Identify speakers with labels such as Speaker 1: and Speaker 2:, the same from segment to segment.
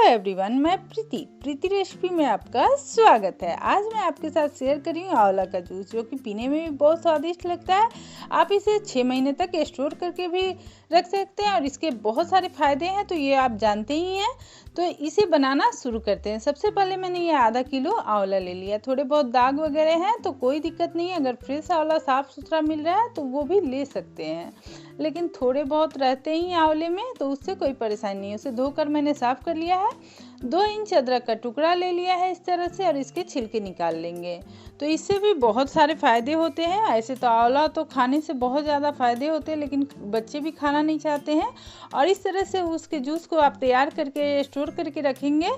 Speaker 1: Everyone, मैं प्रीति recipe में आपका स्वागत है। आज मैं आपके साथ शेयर कर रही हूँ आंवला का जूस, जो कि पीने में भी बहुत स्वादिष्ट लगता है। आप इसे 6 महीने तक स्टोर करके भी रख सकते हैं और इसके बहुत सारे फायदे हैं, तो ये आप जानते ही हैं। तो इसे बनाना शुरू करते हैं। सबसे पहले मैंने ये आधा किलो आंवला ले लिया। थोड़े बहुत दाग वगैरह हैं तो कोई दिक्कत नहीं है, अगर फ्रेश आंवला साफ सुथरा मिल रहा है तो वो भी ले सकते हैं, लेकिन थोड़े बहुत रहते ही आंवले में तो उससे कोई परेशानी नहीं है। उसे धोकर मैंने साफ कर लिया है। 2 इंच अदरक का टुकड़ा ले लिया है इस तरह से, और इसके छिलके निकाल लेंगे। तो इससे भी बहुत सारे फायदे होते हैं। ऐसे तो आंवला तो खाने से बहुत ज़्यादा फायदे होते हैं, लेकिन बच्चे भी खाना नहीं चाहते हैं। और इस तरह से उसके जूस को आप तैयार करके स्टोर करके रखेंगे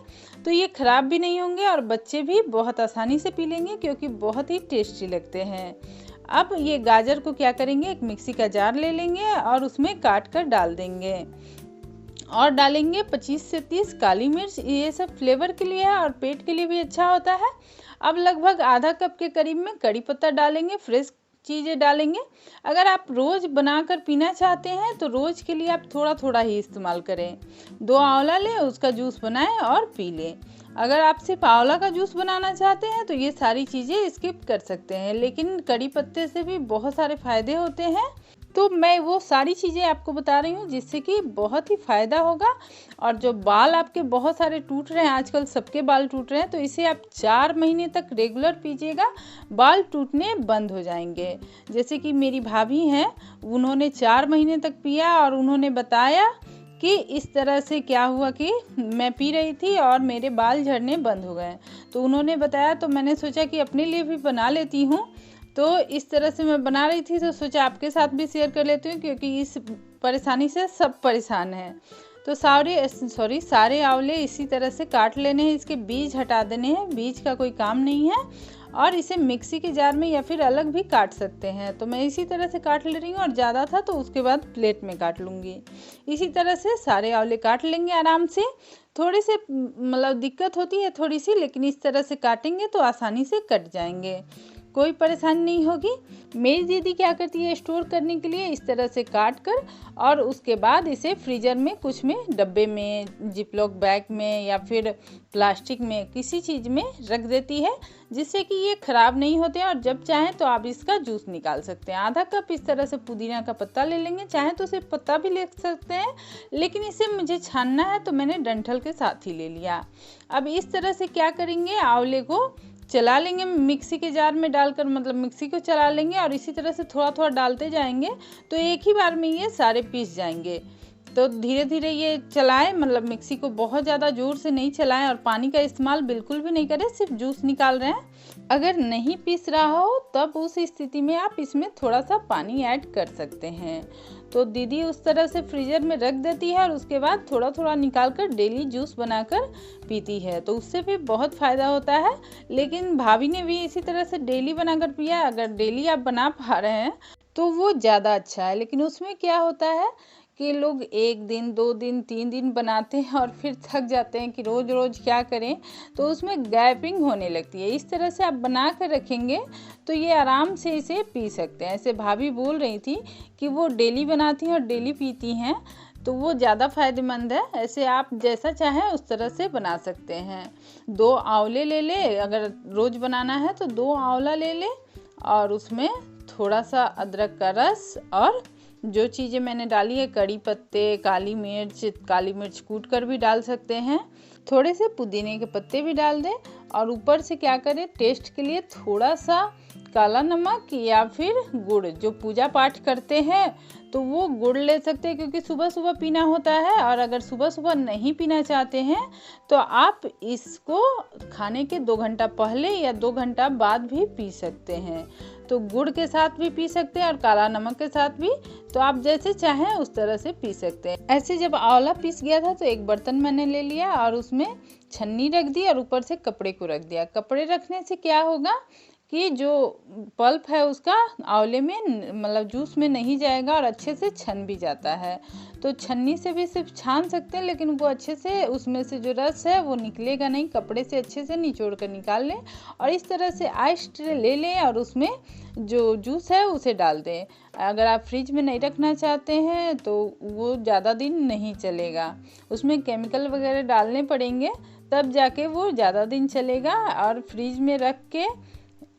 Speaker 1: तो ये ख़राब भी नहीं होंगे और बच्चे भी बहुत आसानी से पी लेंगे, क्योंकि बहुत ही टेस्टी लगते हैं। अब ये गाजर को क्या करेंगे, एक मिक्सी का जार ले लेंगे और उसमें काट कर डाल देंगे, और डालेंगे 25 से 30 काली मिर्च। ये सब फ्लेवर के लिए है और पेट के लिए भी अच्छा होता है। अब लगभग आधा कप के करीब में कड़ी पत्ता डालेंगे, फ्रेश चीज़ें डालेंगे। अगर आप रोज़ बनाकर पीना चाहते हैं तो रोज़ के लिए आप थोड़ा थोड़ा ही इस्तेमाल करें। 2 आंवला लें, उसका जूस बनाएं और पी लें। अगर आप सिर्फ आंवला का जूस बनाना चाहते हैं तो ये सारी चीज़ें स्किप कर सकते हैं, लेकिन कड़ी पत्ते से भी बहुत सारे फायदे होते हैं। तो मैं वो सारी चीज़ें आपको बता रही हूँ जिससे कि बहुत ही फ़ायदा होगा। और जो बाल आपके बहुत सारे टूट रहे हैं, आजकल सबके बाल टूट रहे हैं, तो इसे आप 4 महीने तक रेगुलर पीजिएगा, बाल टूटने बंद हो जाएंगे। जैसे कि मेरी भाभी हैं, उन्होंने 4 महीने तक पिया और उन्होंने बताया कि इस तरह से क्या हुआ कि मैं पी रही थी और मेरे बाल झड़ने बंद हो गए। तो उन्होंने बताया, तो मैंने सोचा कि अपने लिए भी बना लेती हूँ। तो इस तरह से मैं बना रही थी तो सोचा आपके साथ भी शेयर कर लेती हूँ, क्योंकि इस परेशानी से सब परेशान हैं। तो सारे आंवले इसी तरह से काट लेने हैं, इसके बीज हटा देने हैं, बीज का कोई काम नहीं है। और इसे मिक्सी के जार में या फिर अलग भी काट सकते हैं। तो मैं इसी तरह से काट ले रही हूँ, और ज़्यादा था तो उसके बाद प्लेट में काट लूँगी। इसी तरह से सारे आंवले काट लेंगे आराम से। थोड़ी से दिक्कत होती है थोड़ी सी, लेकिन इस तरह से काटेंगे तो आसानी से कट जाएंगे, कोई परेशानी नहीं होगी। मेरी दीदी क्या करती है, स्टोर करने के लिए इस तरह से काट कर और उसके बाद इसे फ्रीजर में कुछ में डब्बे में, जिपलॉक बैग में या फिर प्लास्टिक में किसी चीज़ में रख देती है, जिससे कि ये ख़राब नहीं होते हैं। और जब चाहें तो आप इसका जूस निकाल सकते हैं। आधा कप इस तरह से पुदीना का पत्ता ले लेंगे, चाहें तो सिर्फ पत्ता भी ले सकते हैं, लेकिन इसे मुझे छानना है तो मैंने डंठल के साथ ही ले लिया। अब इस तरह से क्या करेंगे, आंवले को चला लेंगे मिक्सी के जार में डालकर, मिक्सी को चला लेंगे और इसी तरह से थोड़ा थोड़ा डालते जाएंगे तो एक ही बार में ये सारे पीस जाएंगे। तो धीरे धीरे ये चलाएं, मिक्सी को बहुत ज़्यादा ज़ोर से नहीं चलाएं और पानी का इस्तेमाल बिल्कुल भी नहीं करें, सिर्फ जूस निकाल रहे हैं। अगर नहीं पीस रहा हो तब उस स्थिति में आप इसमें थोड़ा सा पानी ऐड कर सकते हैं। तो दीदी उस तरह से फ्रीजर में रख देती है और उसके बाद थोड़ा थोड़ा निकाल कर डेली जूस बनाकर पीती है, तो उससे भी बहुत फ़ायदा होता है। लेकिन भाभी ने भी इसी तरह से डेली बनाकर पिया। अगर डेली आप बना पा रहे हैं तो वो ज़्यादा अच्छा है, लेकिन उसमें क्या होता है कि लोग 1 दिन 2 दिन 3 दिन बनाते हैं और फिर थक जाते हैं कि रोज़ रोज़ क्या करें, तो उसमें गैपिंग होने लगती है। इस तरह से आप बना कर रखेंगे तो ये आराम से इसे पी सकते हैं। ऐसे भाभी बोल रही थी कि वो डेली बनाती हैं और डेली पीती हैं, तो वो ज़्यादा फ़ायदेमंद है। ऐसे आप जैसा चाहें उस तरह से बना सकते हैं। 2 आंवले ले ले, अगर रोज़ बनाना है तो 2 आंवला ले ले और उसमें थोड़ा सा अदरक का रस और जो चीज़ें मैंने डाली है, कड़ी पत्ते, काली मिर्च कूट कर भी डाल सकते हैं, थोड़े से पुदीने के पत्ते भी डाल दें। और ऊपर से क्या करें, टेस्ट के लिए थोड़ा सा काला नमक या फिर गुड़, जो पूजा पाठ करते हैं तो वो गुड़ ले सकते हैं, क्योंकि सुबह सुबह पीना होता है। और अगर सुबह सुबह नहीं पीना चाहते हैं तो आप इसको खाने के 2 घंटा पहले या 2 घंटा बाद भी पी सकते हैं। तो गुड़ के साथ भी पी सकते हैं और काला नमक के साथ भी, तो आप जैसे चाहें उस तरह से पी सकते हैं। ऐसे जब आंवला पीस गया था तो एक बर्तन मैंने ले लिया और उसमें छन्नी रख दी और ऊपर से कपड़े को रख दिया। कपड़े रखने से क्या होगा कि जो पल्प है उसका आंवले में मतलब जूस में नहीं जाएगा और अच्छे से छन भी जाता है। तो छन्नी से भी सिर्फ छान सकते हैं, लेकिन वो अच्छे से उसमें से जो रस है वो निकलेगा नहीं। कपड़े से अच्छे से निचोड़ कर निकाल लें और इस तरह से आइस ट्रे ले लें और उसमें जो जूस है उसे डाल दें। अगर आप फ्रिज में नहीं रखना चाहते हैं तो वो ज़्यादा दिन नहीं चलेगा, उसमें केमिकल वगैरह डालने पड़ेंगे तब जाके वो ज़्यादा दिन चलेगा। और फ्रिज में रख के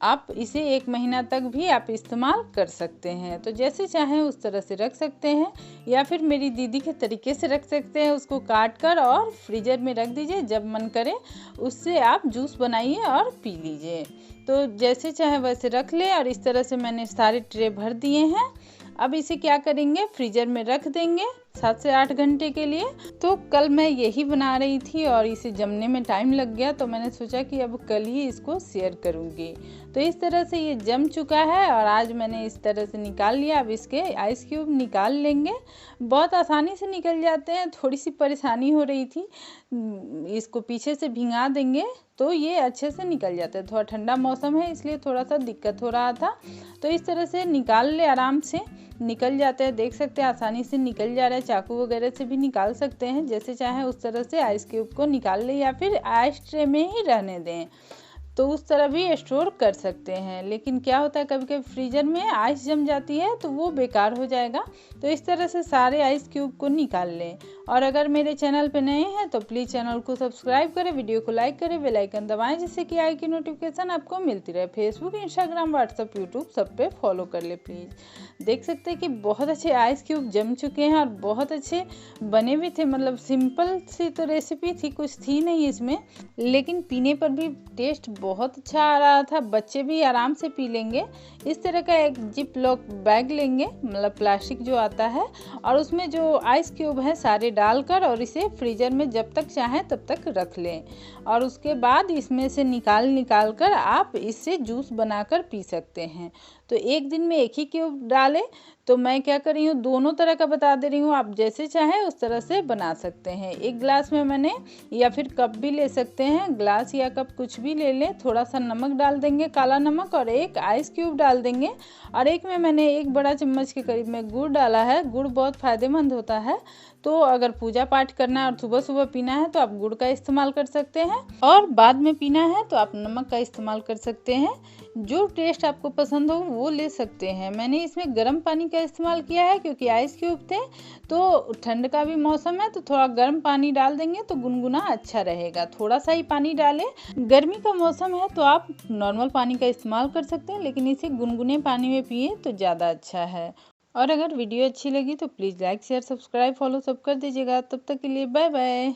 Speaker 1: आप इसे 1 महीना तक भी आप इस्तेमाल कर सकते हैं। तो जैसे चाहें उस तरह से रख सकते हैं, या फिर मेरी दीदी के तरीके से रख सकते हैं, उसको काट कर और फ्रीजर में रख दीजिए, जब मन करे उससे आप जूस बनाइए और पी लीजिए। तो जैसे चाहे वैसे रख ले। और इस तरह से मैंने सारे ट्रे भर दिए हैं। अब इसे क्या करेंगे, फ्रीजर में रख देंगे 7 से 8 घंटे के लिए। तो कल मैं यही बना रही थी और इसे जमने में टाइम लग गया, तो मैंने सोचा कि अब कल ही इसको शेयर करूँगी। तो इस तरह से ये जम चुका है और आज मैंने इस तरह से निकाल लिया। अब इसके आइस क्यूब निकाल लेंगे, बहुत आसानी से निकल जाते हैं। थोड़ी सी परेशानी हो रही थी, इसको पीछे से भिंगा देंगे तो ये अच्छे से निकल जाता है। थोड़ा ठंडा मौसम है इसलिए थोड़ा सा दिक्कत हो रहा था। तो इस तरह से निकाल ले, आराम से निकल जाते हैं। देख सकते हैं आसानी से निकल जा रहा है, चाकू वगैरह से भी निकाल सकते हैं। जैसे चाहे उस तरह से आइस क्यूब को निकाल ले, या फिर आइस ट्रे में ही रहने दें तो उस तरह भी स्टोर कर सकते हैं। लेकिन क्या होता है, कभी कभी फ्रीजर में आइस जम जाती है तो वो बेकार हो जाएगा। तो इस तरह से सारे आइस क्यूब को निकाल लें। और अगर मेरे चैनल पे नए हैं तो प्लीज़ चैनल को सब्सक्राइब करें, वीडियो को लाइक करें, बेल आइकन दबाएं जिससे कि आई की नोटिफिकेशन आपको मिलती रहे। फेसबुक, इंस्टाग्राम, व्हाट्सअप, यूट्यूब सब पे फॉलो कर ले प्लीज़। देख सकते हैं कि बहुत अच्छे आइस क्यूब जम चुके हैं और बहुत अच्छे बने भी थे। मतलब सिंपल सी तो रेसिपी थी, कुछ थी नहीं इसमें, लेकिन पीने पर भी टेस्ट बहुत अच्छा आ रहा था। बच्चे भी आराम से पी लेंगे। इस तरह का एक जिप लॉक बैग लेंगे, मतलब प्लास्टिक जो आता है, और उसमें जो आइस क्यूब है सारे डालकर और इसे फ्रीजर में जब तक चाहें तब तक रख लें। और उसके बाद इसमें से निकाल कर आप इससे जूस बनाकर पी सकते हैं। तो एक दिन में एक ही क्यूब डालें। तो मैं क्या कर रही हूँ, दोनों तरह का बता दे रही हूँ, आप जैसे चाहें उस तरह से बना सकते हैं। एक ग्लास में मैंने, या फिर कप भी ले सकते हैं, ग्लास या कप कुछ भी ले लें। थोड़ा सा नमक डाल देंगे, काला नमक, और एक आइस क्यूब डाल देंगे। और एक में मैंने 1 बड़ा चम्मच के करीब में गुड़ डाला है। गुड़ बहुत फ़ायदेमंद होता है, तो अगर पूजा पाठ करना है और सुबह सुबह पीना है तो आप गुड़ का इस्तेमाल कर सकते हैं, और बाद में पीना है तो आप नमक का इस्तेमाल कर सकते हैं। जो टेस्ट आपको पसंद हो वो ले सकते हैं। मैंने इसमें गर्म पानी का इस्तेमाल किया है क्योंकि आइस क्यूब थे, तो ठंड का भी मौसम है तो थोड़ा गर्म पानी डाल देंगे तो गुनगुना अच्छा रहेगा। थोड़ा सा ही पानी डालें। गर्मी का मौसम है तो आप नॉर्मल पानी का इस्तेमाल कर सकते हैं, लेकिन इसे गुनगुने पानी में पिए तो ज़्यादा अच्छा है। और अगर वीडियो अच्छी लगी तो please like, share, subscribe, follow सब कर दीजिएगा। तब तक के लिए बाय बाय।